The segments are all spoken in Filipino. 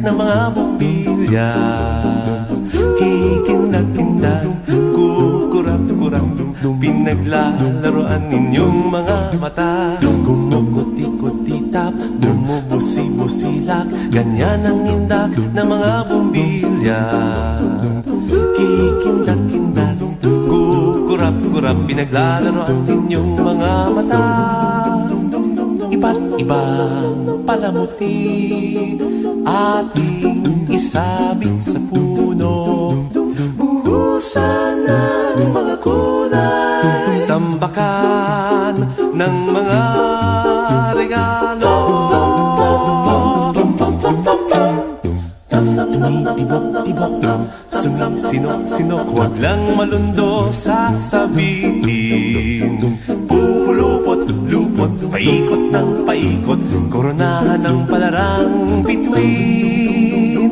ng mga bumbilya. Kikindag-kindag, kukurap-kurap, pinaglalaroan ninyong mga mata. Kumukuti-kutitap, bumubusi-busilak, ganyan ang indak ng mga bumbilya. Kikindag-kindag, kukurap-kurap, pinaglalaroan ninyong mga mata. Iba't ibang palamuti ating isabit sa puno. Buhusan ng mga kulay, tambakan ng mga regalo. Tumitibok-tibok, sumisinok-sinok, huwag lang malundo sasabihin. Pupulupot-lupot, paikot ng paikot, koronahan ng palarang bituin.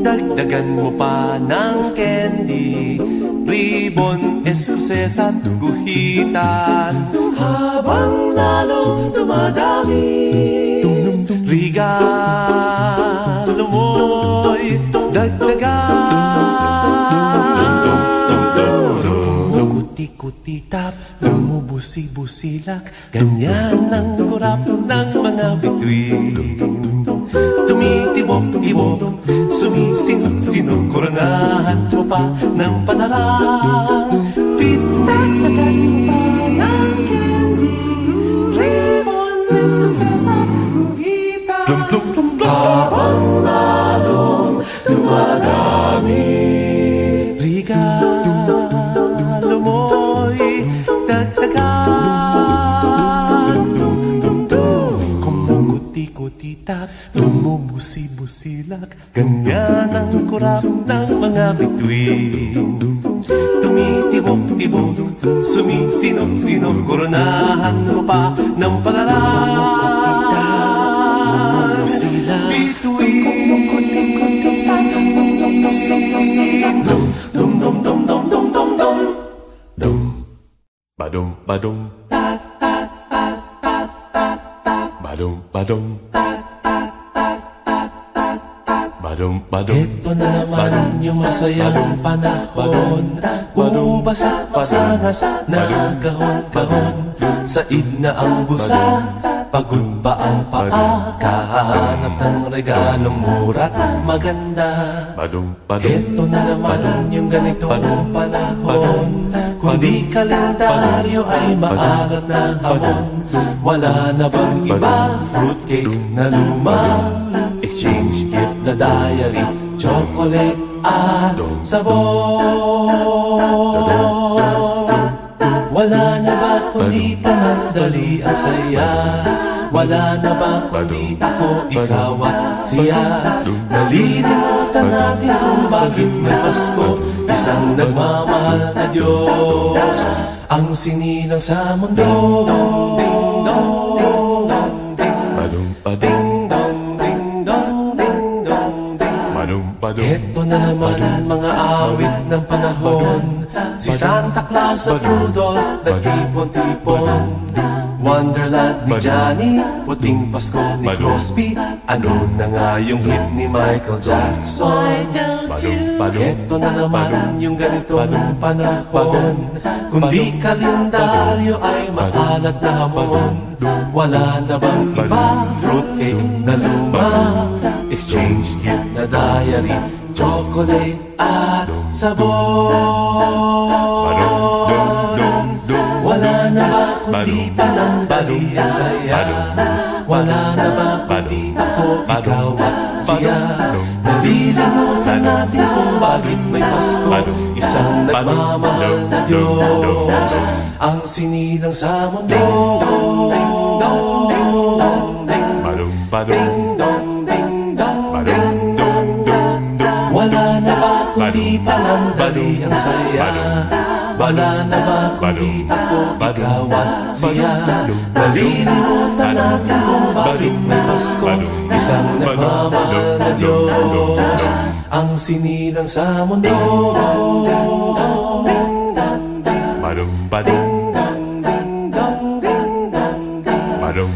Dagdagan mo pa ng candy, ribbon, eskuses at guhitan. Habang lalong dumadami, regalo mo'y dagdagan. Kuti-kuti-tap, bumubusi-busilak, ganyan ang kurap ng mga bituin. Tumitibok-tibok, sumisinok-sinok, koronahan mo pa ng palarang. Pitagdagan mo pa ng candy, ribbon, eskuses at guhitan. Habang lalong dumadami, regalo mo'y dagdagan. Kumukuti-kutitap, bumubusi-busilak, ganyan ang kurap ng mga bituin. Tumitibok-tibok, sumisinok-sinok, koronahan mo pa ng palarang. Bituin. Dum-dum-dum-dum-dum-dum. Badum-badum. Badum-badum. Badum-badum. Ito na naman yung masayang panahon, bubasa-basa na kahon-kahon, said na ang busa, pagod ba ang paa, kahanap ng regalong mura't maganda. Ito na naman yung ganitong panahon, kundi kalendaryo ay maalat na hamon. Wala na bang iba, fruitcake na luma, exchange gift na diary, chocolate at sabon. Wala na ba kundi panandali ang saya? Wala na ba kundi ako, ikaw at siya? Nalilimutan natin kung bakit may Pasko, isang nagmamahal na Diyos ang sinilang sa mundo. Ito na naman mga awit ng panahon, si Santa Claus at Rudolph nag-ipon-tipon. Wonderland ni Johnny, puting Pasko ni Crosby, ano na nga yung hit ni Michael Jackson? Ito na naman yung ganitong panahon, kundi kalendaryo ay maalat na hamon. Wala na bang iba, fruitcake na luma, exchange gift na diary, chocolate at sabon. Wala na ba kundi panandali ang saya? Wala na ba kundi ako, ikaw at siya? Nalilimutan natin kung bakit may Pasko, isang nagmamahal na Diyos ang sinilang sa mundo. Wala na ba kundi panandali ang saya? Wala na ba kundi ako, ikaw at siya? Nalilimutan natin kung bakit may Pasko, isang nagmamahal na Diyos ang sinilang sa mundo.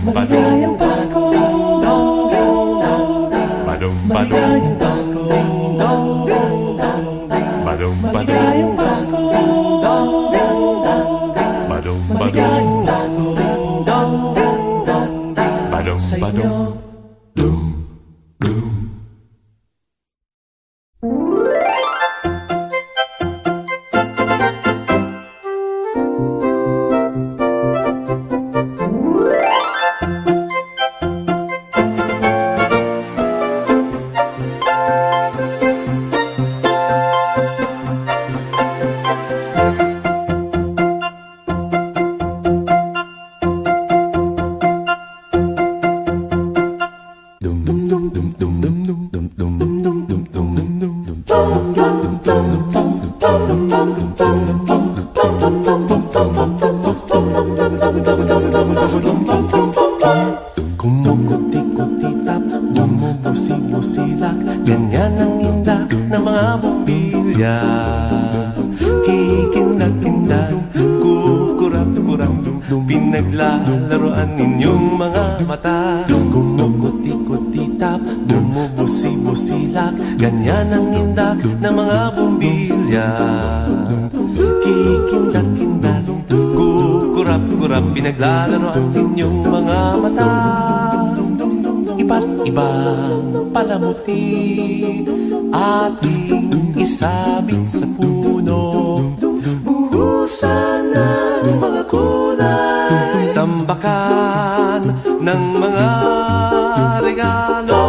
Maligayang Pasko. Maligayang Pasko. Maligayang Pasko. Maligayang Pasko sa inyo. Kumukuti-kutitap, bumubusi-busilak, ganyan ang indak ng mga bumbilya. Kikindag-kindag, kukurap-kurap, pinaglalaroan ninyong mga mata. Kumukuti-kutitap, bumubusi-busilak, ganyan ang indak ng mga bumbilya. Kikindag-kindag, kurap-kurap, pinaglalaroan ninyong mga mata. Iba't ibang palamuti ating isabit sa puno. Buhusan ng mga kulay, tambakan ng mga regalo.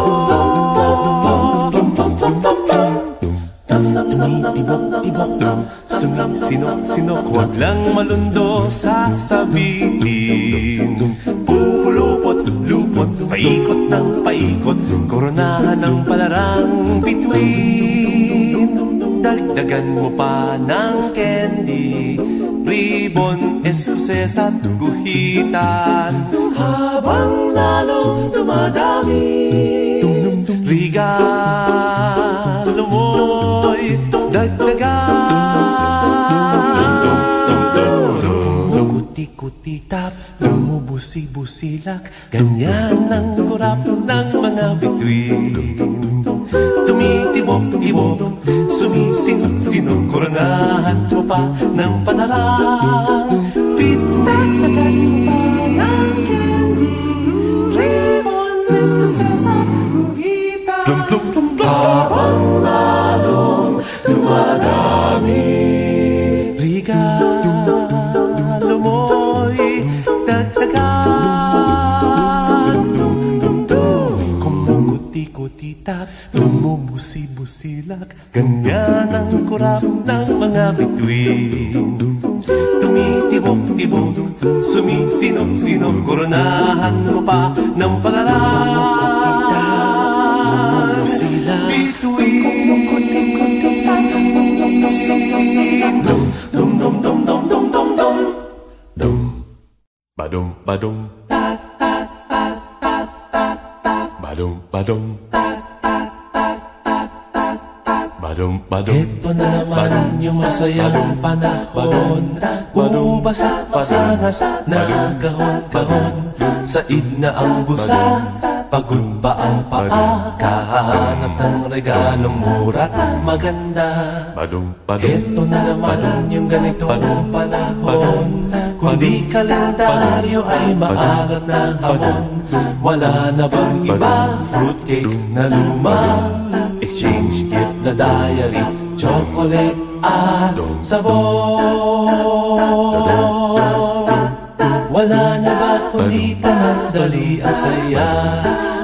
Tumitibok-tibok, sumisinok-sinok, huwag lang malundo sasabihin. Pupulupot-lupot, paikot ng paikot, koronahan ng palarang bituin. Dagdagan mo pa ng candy, ribbon, eskuses at guhitan. Habang lalong dumadami, regalo mo'y dagdagan. Kuti-kuti-tap, bumubusi-busilak, ganyan ang kurap ng mga bituin. Tumitibok-tibok, sumisinok-sinok, koronahan mo pa ng panarang bituin. Ng candy, ribbon, eskuses at guhitan. Habang lalong dumadami, regalo mo'y dagdagan. Kumukuti-kutitap, bumubusi-busilak, ganyan ang kurap ng mga bituin. Tumitibok-tibok, sumisinok-sinok, koronahan mo pa ng palaran bituin. Dum-dum-dum-dum-dum-dum-dum, dum badum-badum, badum-badum, badum-badum. Ito na naman yung masayang panahon, bumabasa-basa na kahon-kahon. Said na ang busa, pagod pa ang paa, kahanap ng regalong mura't maganda. Ito na naman yung ganitong panahon, kundi kalendaryo ay maalat na hamon. Wala na bang iba, fruitcake na luma, exchange gift na diary, chocolate at sabon. Wala na ba kundi panandali ang saya?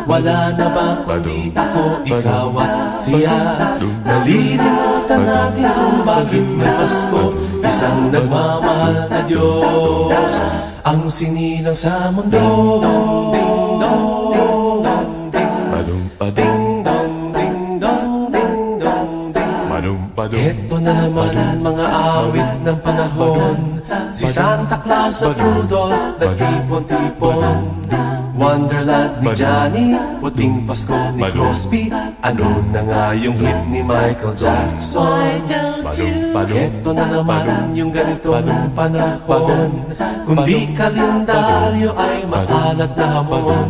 Wala na ba kundi ako, ikaw at siya? Nalilimutan natin kung bakit may Pasko, isang nagmamahal na Diyos ang sinilang sa mundo. Ding dong, ding dong, ding dong, ding dong, ding dong, ding dong, ding dong. Ito na naman mga awit ng panahon, si Santa Claus at Rudolph nagtipon-tipon. Wonderland ni Johnny, Puting Pasko ni Crosby. Ano na nga yung hit ni Michael Jackson? Ito na naman yung ganitong panahon. Kung di kalendaryo ay maalat na hamon.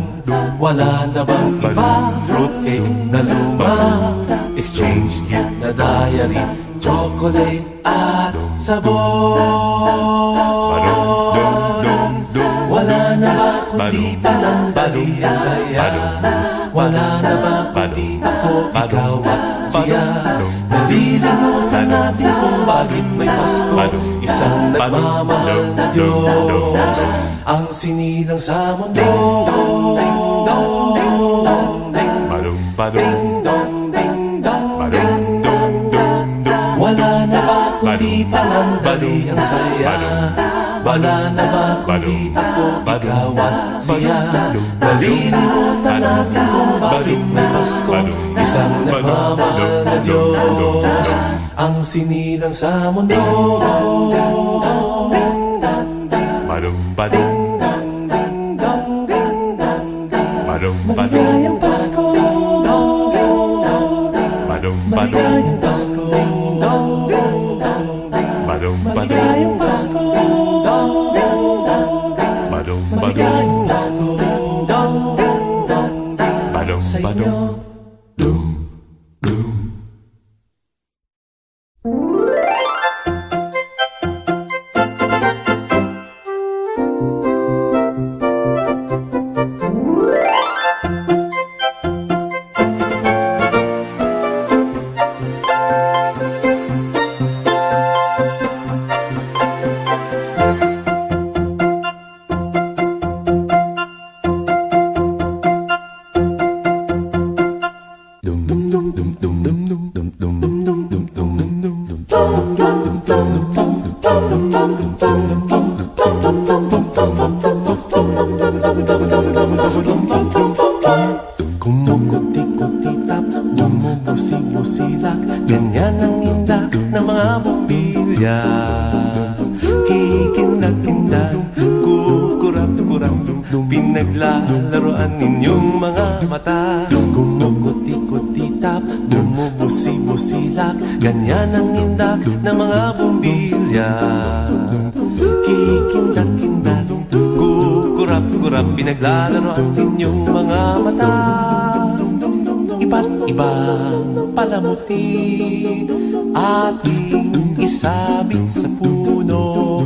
Wala na bang iba? Fruitcake na luma, exchange gift na diary, chocolate at sabon. Wala na ba kundi panandali ang saya? Wala na ba kundi ako, ikaw at siya? Nalilimutan natin kung bakit may Pasko, isang nagmamahal na Diyos ang sinilang sa mundo. Wala na ba kundi panandali ang saya? Wala na ba kundi ako, ikaw at siya? Nalilimutan natin kung bakit may Pasko, isang nagmamahal na Diyos ang sinilang sa mundo. Maligayang Pasko, maligayang Pasko, maligayang Pasko, maligayang Pasko sa inyo. Kumukuti-kutitap, bumubusi-busilak, ganyan ang indak ng mga bumbilya. Kikindag-kindag, kukurap-kurap, pinaglalaroan ninyong mga mata. Kumukuti-kutitap, bumubusi-busilak, ganyan ang indak ng mga bumbilya. Kikindag-kindag, kurap-kurap, pinaglalaroan ninyong mga mata. Iba't ibang palamuti ating isabit sa puno.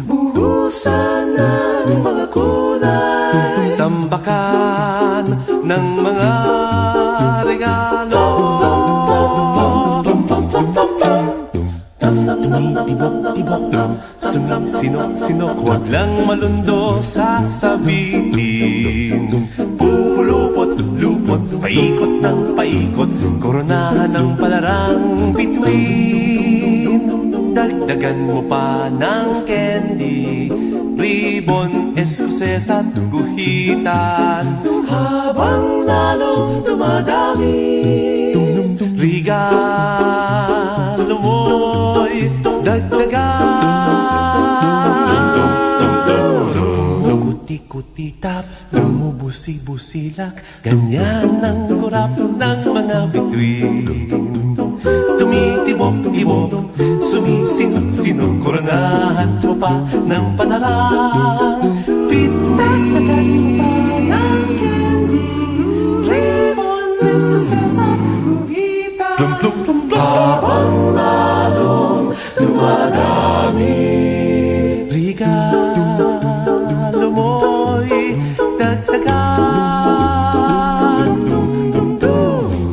Buhusan ng mga kulay, tambakan ng mga regalo. Tumitibok-tibok, sumisinok-sinok, huwag lang malundo sasabihin. Pupulupot-lupot, paikot ng paikot, koronahan ng palarang bituin. Dagdagan mo pa ng candy, ribbon, eskuses at guhitan. Habang lalo dumadami, regalo mo'y dagdagan. Kuti-kuti-tap, bumubusi-busilak, ganyan ang kurap ng mga bituin. Tumitibok-tibok, sumisinok-sinok, koronahan mo pa ng palarang bituin. Ng candy, ribbon, eskuses at guhitan. Habang lalong dumadami, regalo mo'y dagdagan.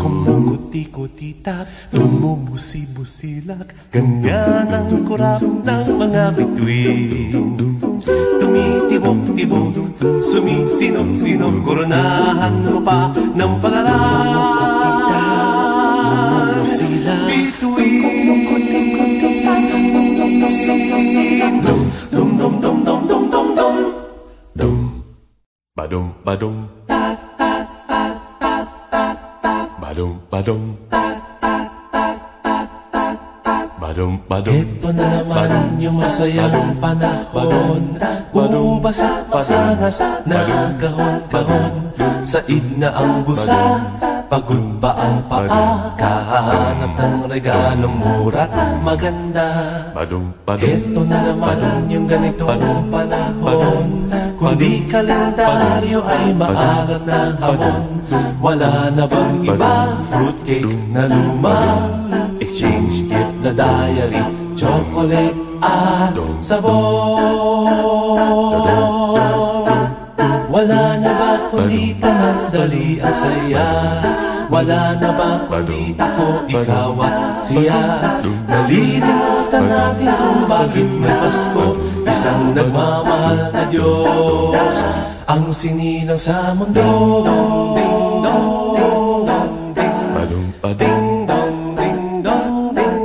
Kumukuti-kutitap, bumubusi-busilak, ganyan ang kurap ng mga bituin. Tumitibok-tibok, sumisinok-sinok, koronahan mo pa ng palarang bituin. Dum-dum-dum-dum-dum-dum-dum, dum badum-badum, badum-badum, badum-badum, Ito na naman yung masayang panahon, bumabasa-basa na kahon-kahon. Said na ang bulsa, pagod pa ang paa, kahanap ng regalong mura't maganda. Ito na naman yung ganitong panahon, kundi kalendaryo ay maalat na hamon. Wala na bang iba, fruitcake na luma, exchange gift na diary, chocolate at sabon. Wala na ba kundi panandali ang saya? Wala na ba kundi ako, ikaw at siya? Nalilimutan natin kung bakit may Pasko, isang nagmamahal na Diyos ang sinilang sa mundo. Ding dong, ding dong, ding dong, ding dong, ding dong, ding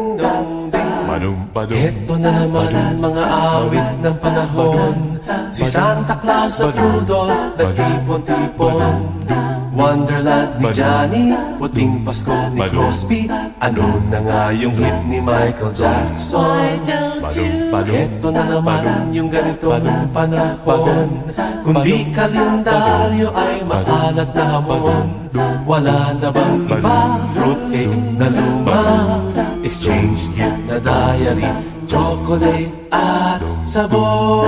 dong. Ito na naman mga awit ng panahon, si Santa Claus at Rudolph nagtipon-tipon. Wonderland ni Johnny, puting Pasko ni Crosby, ano na nga yung hit ni Michael Jackson? Ito na naman yung ganitong panahon, kundi kalendaryo ay maalat na hamon. Wala na bang iba, fruitcake na luma, exchange gift na diary, chocolate at sabon.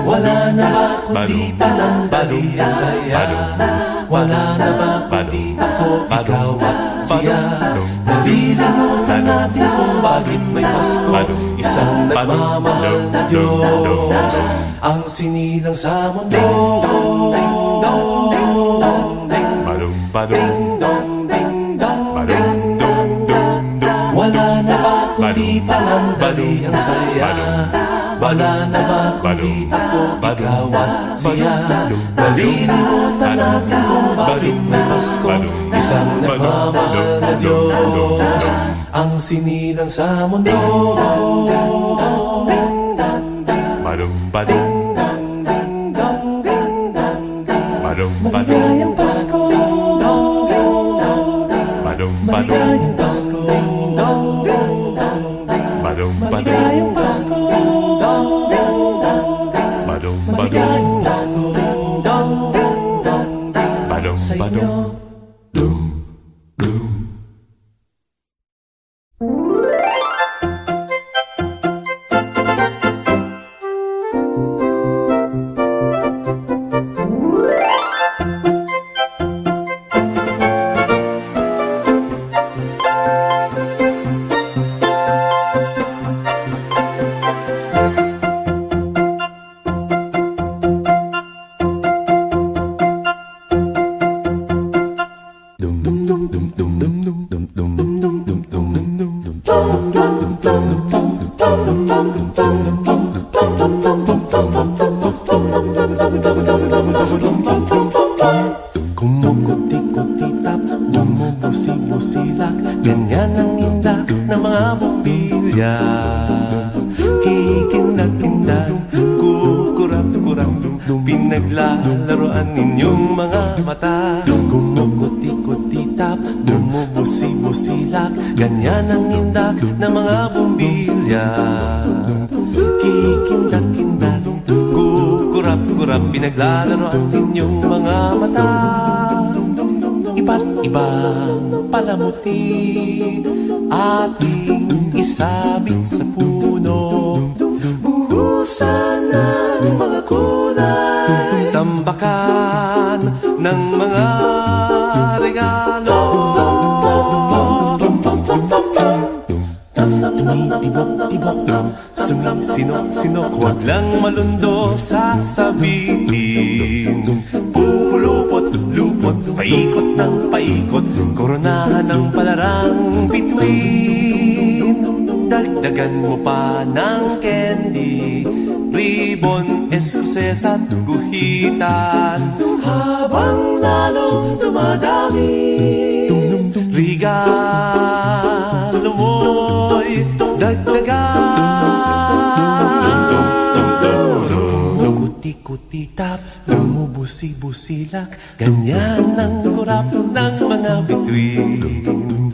Wala na ba kundi panandali ang saya? Wala na ba kundi ako, ikaw at siya? Nalilimutan natin kung bakit may Pasko, isang nagmamahal na Diyos ang sinilang sa mundo. Ding dong, ding dong, ding dong, ding dong, ding dong, ding dong. Wala na ba kundi panandali ang saya? Wala na ba kundi ako, ikaw at siya? Nalilimutan natin kung bakit may Pasko, isang nagmamahal na Diyos ang sinilang sa mundo. Maligayang Pasko, maligayang Pasko, maligayang Pasko, maligayang Pasko sa inyo. Kumukuti-kuti-tap, bumubusi-busilak, ganyan ang indak ng mga bumbilya. Kikindag-kindag, kukurap-kurap, pinaglalaroan ninyong mga mata. Kumukuti-kuti-tap, bumubusi-busilak, ganyan ang indak ng mga bumbilya. Kikindag-kindag, kurap-kurap, pinaglalaroan ninyong mga mata. Iba't ibang palamuti ating isabit sa puno. Buhusan ng mga kulay, tambakan ng mga regalo. Tumitibok-tibok, suminok-sinok, huwag lang malundo, sasabihin. Pupulupot-lupot, paikot ng paikot, koronahan ng palarang bituin. Dagdagan mo pa ng candy, ribbon, eskuses at guhitan. Habang lalo dumadami, regalo mo'y dagdagan. Kuti-kuti-tap, bumubusi-busilak, ganyan ang kurap ng mga bituin.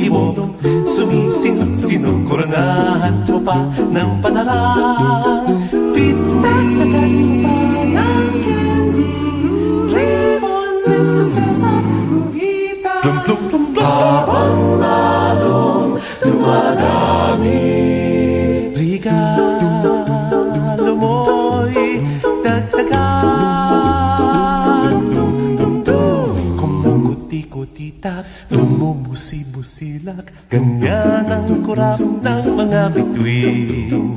Tumutibok, sumisinong-sinong, koronahan mo pa ng panaran. Pitalagan mo pa ng candy, ribbon, Christmases at guhita. Habang lalong dumadami, regalo mo'y dagdagan. Kumukuti-kutitak, lumumusi-busilak, ganyan ang kurap ng mga bituin.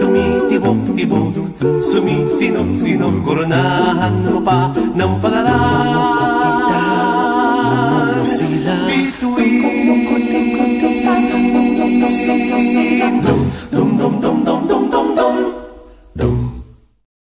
Tumitibok-tibok, sumisinong-sinong, koronahan mo pa ng panaran.